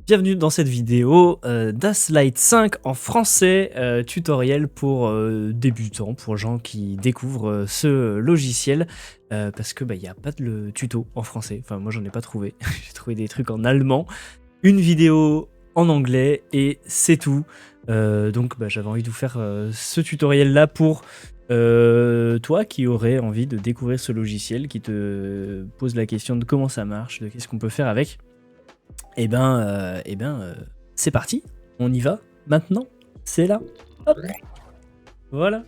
Bienvenue dans cette vidéo d'Aslight 5 en français, tutoriel pour débutants, pour gens qui découvrent ce logiciel, parce que il n'y a pas de tuto en français, enfin moi j'en ai pas trouvé, j'ai trouvé des trucs en allemand, une vidéo en anglais et c'est tout. Donc j'avais envie de vous faire ce tutoriel là pour toi qui aurais envie de découvrir ce logiciel, qui te pose la question de comment ça marche, de qu'est-ce qu'on peut faire avec. C'est parti, on y va maintenant, c'est là, hop, voilà.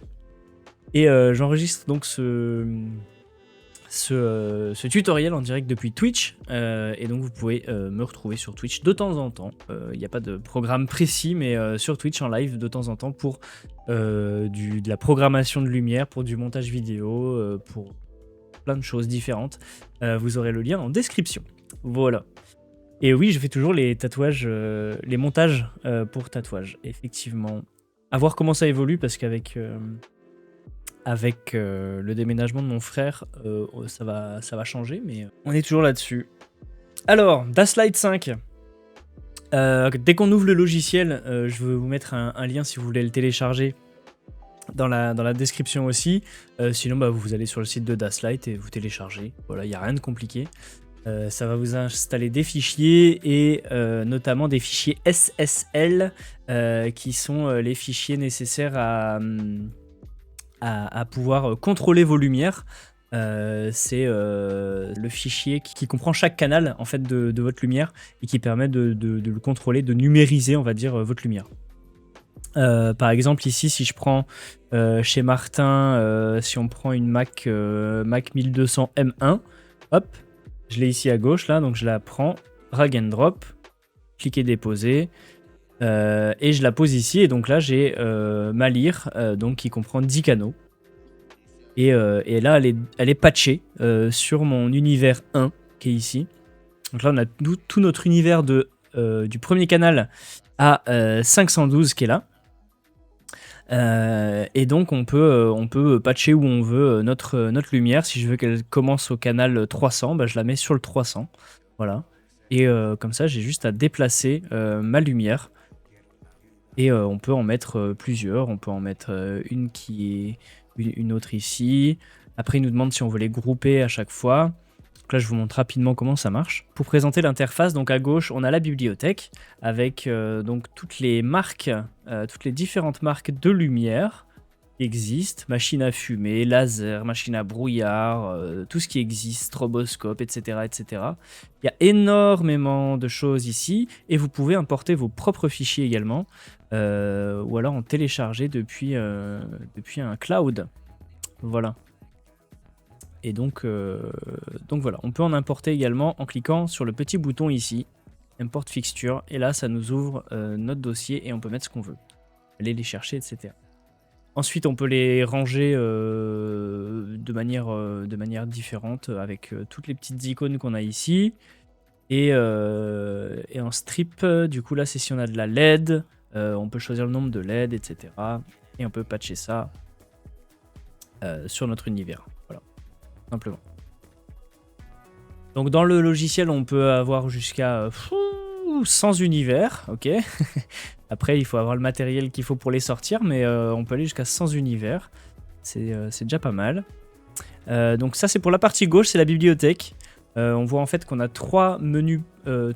Et j'enregistre donc ce tutoriel en direct depuis Twitch, et donc vous pouvez me retrouver sur Twitch de temps en temps. Il n'y a pas de programme précis, mais sur Twitch en live de temps en temps pour de la programmation de lumière, pour du montage vidéo, pour plein de choses différentes. Vous aurez le lien en description, voilà. Et oui, je fais toujours les tatouages, les montages pour tatouages, effectivement. À voir comment ça évolue, parce qu'avec le déménagement de mon frère, ça va changer, mais on est toujours là-dessus. Alors, Aslight 5. Dès qu'on ouvre le logiciel, je vais vous mettre un lien si vous voulez le télécharger dans la description aussi. Sinon, vous allez sur le site de Aslight et vous téléchargez. Voilà, il n'y a rien de compliqué. Ça va vous installer des fichiers et notamment des fichiers SSL qui sont les fichiers nécessaires à pouvoir contrôler vos lumières. C'est le fichier qui comprend chaque canal en fait, de votre lumière et qui permet de le contrôler, de numériser on va dire votre lumière. Par exemple ici si je prends chez Martin, si on prend une Mac 1200 M1, hop, je l'ai ici à gauche, là, donc je la prends, drag and drop, cliquer déposer, et je la pose ici, et donc là j'ai ma lyre, donc qui comprend 10 canaux. Et là, elle est patchée sur mon univers 1, qui est ici. Donc là, on a tout notre univers du premier canal à 512 qui est là. Et donc on peut patcher où on veut notre lumière. Si je veux qu'elle commence au canal 300, je la mets sur le 300, voilà. Et comme ça j'ai juste à déplacer ma lumière. Et on peut en mettre plusieurs. On peut en mettre une qui est une autre ici. Après il nous demande si on veut les grouper à chaque fois. Donc là, je vous montre rapidement comment ça marche. Pour présenter l'interface, donc à gauche, on a la bibliothèque avec donc toutes les marques, toutes les différentes marques de lumière qui existent. Machine à fumer, laser, machine à brouillard, tout ce qui existe, stroboscope, etc., etc. Il y a énormément de choses ici et vous pouvez importer vos propres fichiers également ou alors en télécharger depuis un cloud. Voilà. Et donc voilà, on peut en importer également en cliquant sur le petit bouton ici, Import Fixture, et là ça nous ouvre notre dossier et on peut mettre ce qu'on veut, aller les chercher, etc. Ensuite on peut les ranger de manière différente avec toutes les petites icônes qu'on a ici, et en strip, du coup là c'est si on a de la LED, on peut choisir le nombre de LED, etc. Et on peut patcher ça sur notre univers, voilà. Simplement. Donc dans le logiciel, on peut avoir jusqu'à 100 univers, ok. Après, il faut avoir le matériel qu'il faut pour les sortir, mais on peut aller jusqu'à 100 univers. C'est déjà pas mal. Donc ça, c'est pour la partie gauche, c'est la bibliothèque. On voit en fait qu'on a trois menus,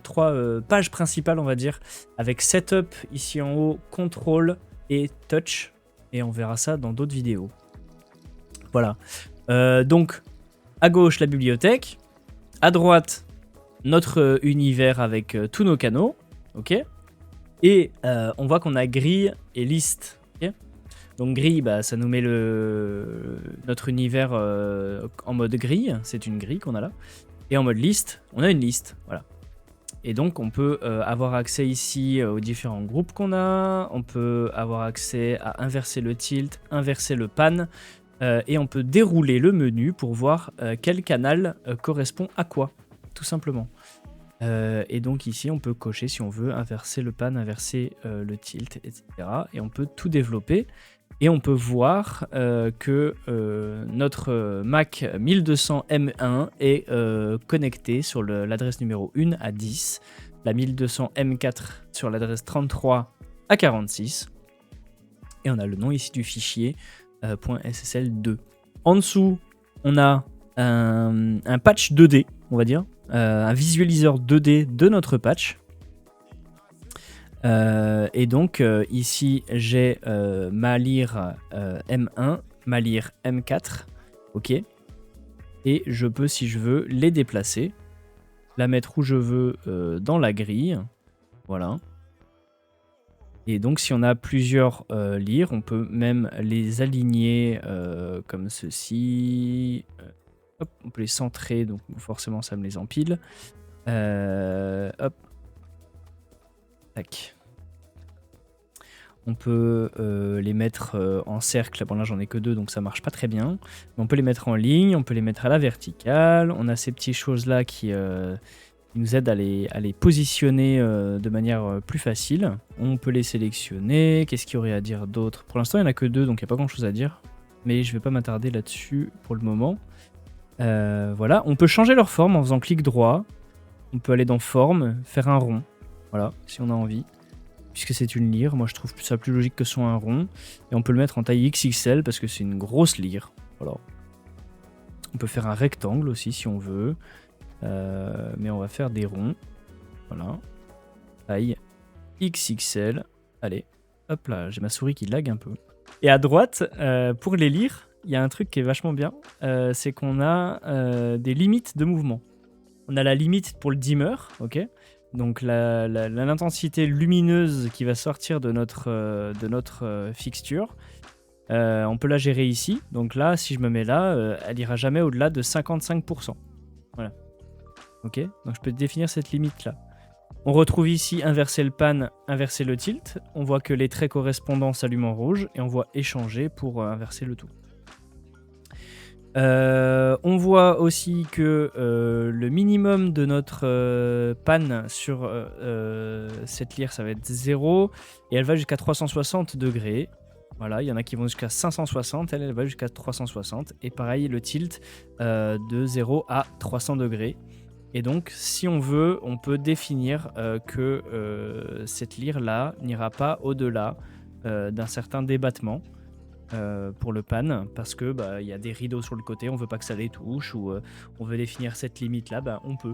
trois pages principales, on va dire, avec Setup ici en haut, Control et Touch. Et on verra ça dans d'autres vidéos. Voilà. Donc, à gauche, la bibliothèque. À droite, notre univers avec tous nos canaux. Ok. Et on voit qu'on a grille et liste. Okay. Donc, grille, ça nous met notre univers en mode grille. C'est une grille qu'on a là. Et en mode liste, on a une liste. Voilà. Et donc, on peut avoir accès ici aux différents groupes qu'on a. On peut avoir accès à inverser le tilt, inverser le pan. Et on peut dérouler le menu pour voir quel canal correspond à quoi, tout simplement. Et donc ici, on peut cocher si on veut inverser le pan, inverser le tilt, etc. Et on peut tout développer. Et on peut voir que notre Mac 1200 M1 est connecté sur l'adresse numéro 1 à 10. la 1200 M4 sur l'adresse 33 à 46. Et on a le nom ici du fichier .ssl2. En dessous, on a un patch 2D, on va dire, un visualiseur 2D de notre patch. Et donc ici j'ai ma lyre M1, ma lyre M4, ok. Et je peux, si je veux, les déplacer, la mettre où je veux dans la grille, voilà. Et donc si on a plusieurs lyres, on peut même les aligner comme ceci. Hop, on peut les centrer, donc forcément ça me les empile. Hop. Tac. On peut les mettre en cercle. Bon là j'en ai que 2 donc ça marche pas très bien. Mais on peut les mettre en ligne, on peut les mettre à la verticale. On a ces petites choses là qui nous aident à les positionner de manière plus facile. On peut les sélectionner. Qu'est-ce qu'il y aurait à dire d'autre? Pour l'instant il n'y en a que 2 donc il n'y a pas grand chose à dire. Mais je vais pas m'attarder là-dessus pour le moment. Voilà, on peut changer leur forme en faisant clic droit. On peut aller dans forme, faire un rond. Voilà, si on a envie. Puisque c'est une lyre, moi je trouve ça plus logique que ce soit un rond. Et on peut le mettre en taille XXL parce que c'est une grosse lyre. Voilà. On peut faire un rectangle aussi si on veut. Mais on va faire des ronds. Voilà. Taille XXL. Allez, hop là, j'ai ma souris qui lag un peu. Et à droite, pour les lyres, il y a un truc qui est vachement bien. C'est qu'on a des limites de mouvement. On a la limite pour le dimmer, ok. Donc l'intensité lumineuse qui va sortir de notre fixture, on peut la gérer ici. Donc là, si je me mets là, elle ira jamais au-delà de 55%. Voilà. Ok, donc je peux définir cette limite-là. On retrouve ici inverser le pan, inverser le tilt. On voit que les traits correspondants s'allument en rouge et on voit échanger pour inverser le tout. On voit aussi que le minimum de notre panne sur cette lyre, ça va être 0 et elle va jusqu'à 360 degrés. Voilà, il y en a qui vont jusqu'à 560, elle va jusqu'à 360. Et pareil, le tilt de 0 à 300 degrés. Et donc, si on veut, on peut définir que cette lyre-là n'ira pas au-delà d'un certain débattement. Pour le pan, parce que y a des rideaux sur le côté, on veut pas que ça les touche, ou on veut définir cette limite là, on peut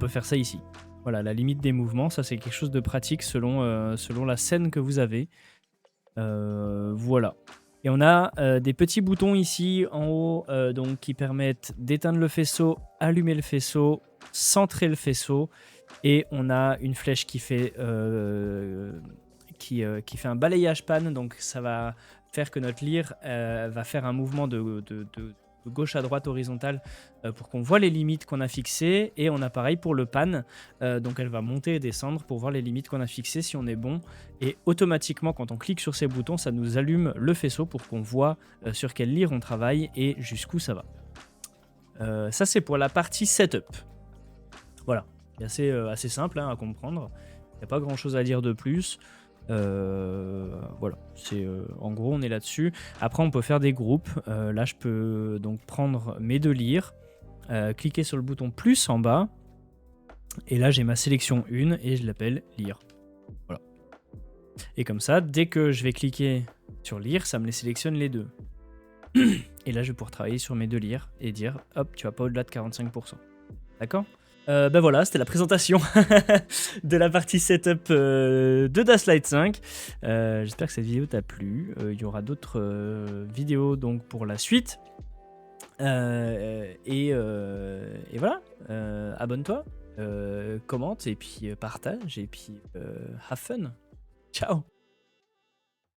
faire ça ici. Voilà, la limite des mouvements, ça c'est quelque chose de pratique selon la scène que vous avez. Voilà. Et on a des petits boutons ici en haut donc, qui permettent d'éteindre le faisceau, allumer le faisceau, centrer le faisceau, et on a une flèche qui fait un balayage pan, donc ça va faire que notre lyre va faire un mouvement de gauche à droite horizontal pour qu'on voit les limites qu'on a fixées, et on a pareil pour le pan, donc elle va monter et descendre pour voir les limites qu'on a fixées si on est bon, et automatiquement quand on clique sur ces boutons ça nous allume le faisceau pour qu'on voit sur quelle lyre on travaille et jusqu'où ça va. Ça c'est pour la partie setup. Voilà, c'est assez simple à comprendre, il n'y a pas grand chose à dire de plus. Voilà, en gros on est là-dessus. Après on peut faire des groupes. Là je peux donc prendre mes 2 lyres, cliquer sur le bouton plus en bas, et là j'ai ma sélection 1 et je l'appelle lyre. Voilà. Et comme ça, dès que je vais cliquer sur lyre, ça me les sélectionne les 2. Et là je vais pouvoir travailler sur mes 2 lyres et dire hop, tu vas pas au-delà de 45%. D'accord ? Voilà, c'était la présentation de la partie setup de Das Light 5. J'espère que cette vidéo t'a plu. Il y aura d'autres vidéos donc pour la suite. Et voilà, abonne-toi, commente et puis partage et puis have fun. Ciao.